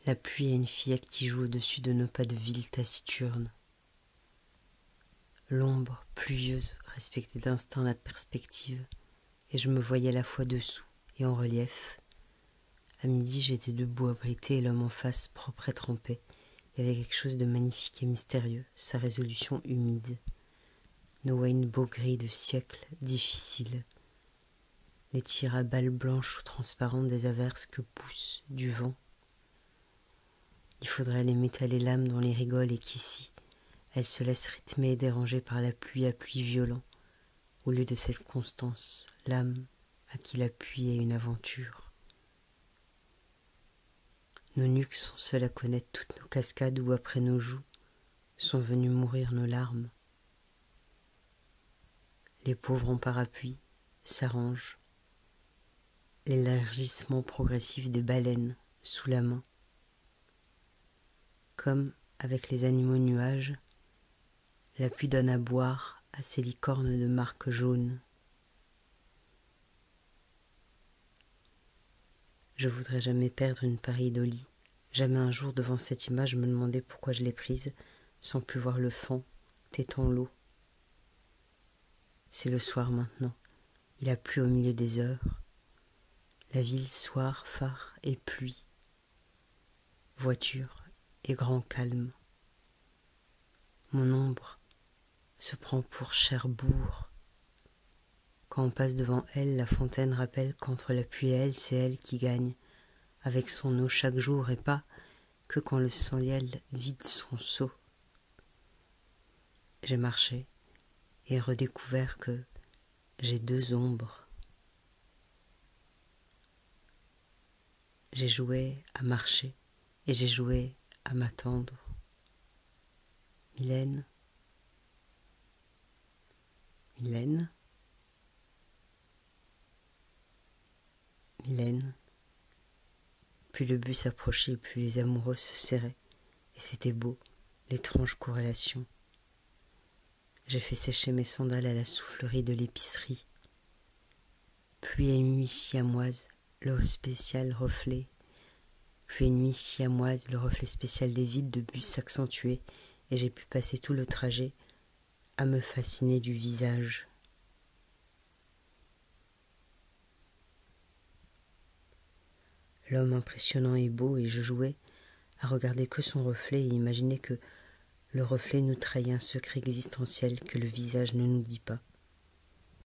La pluie est une fillette qui joue au-dessus de nos pas de ville taciturne. L'ombre pluvieuse respectait d'instinct la perspective, et je me voyais à la fois dessous et en relief. À midi, j'étais debout abrité et l'homme en face, propre et trempé. Il y avait quelque chose de magnifique et mystérieux, sa résolution humide. Nos rainbows gris de siècles difficiles. Les tirs à balles blanches ou transparentes des averses que pousse du vent. Il faudrait les métaller l'âme dont les rigoles et qu'ici, elle se laisse rythmer et déranger par la pluie à pluie violent, au lieu de cette constance, l'âme à qui la pluie est une aventure. Nos nuques sont seules à connaître toutes nos cascades où après nos joues sont venues mourir nos larmes. Les pauvres en parapluie s'arrangent. L'élargissement progressif des baleines sous la main. Comme avec les animaux nuages, la pluie donne à boire à ces licornes de marque jaune. Je voudrais jamais perdre une pareille Dolly. Jamais un jour devant cette image me demander pourquoi je l'ai prise, sans plus voir le fond, tétant l'eau. C'est le soir maintenant. Il a plu au milieu des heures. La ville, soir, phare et pluie. Voiture et grand calme. Mon ombre se prend pour Cherbourg. Quand on passe devant elle, la fontaine rappelle qu'entre la pluie et elle, c'est elle qui gagne, avec son eau chaque jour, et pas que quand le ciel vide son seau. J'ai marché et redécouvert que j'ai deux ombres. J'ai joué à marcher et j'ai joué à m'attendre. Mylène, Mylène, Mylène. Plus le bus s'approchait, plus les amoureux se serraient. Et c'était beau, l'étrange corrélation. J'ai fait sécher mes sandales à la soufflerie de l'épicerie. Pluie et nuit siamoise, le spécial reflet. Pluie et nuit siamoise, le reflet spécial des vides de bus s'accentuait, et j'ai pu passer tout le trajet à me fasciner du visage. L'homme impressionnant et beau, et je jouais à regarder que son reflet et imaginer que le reflet nous trahit un secret existentiel que le visage ne nous dit pas.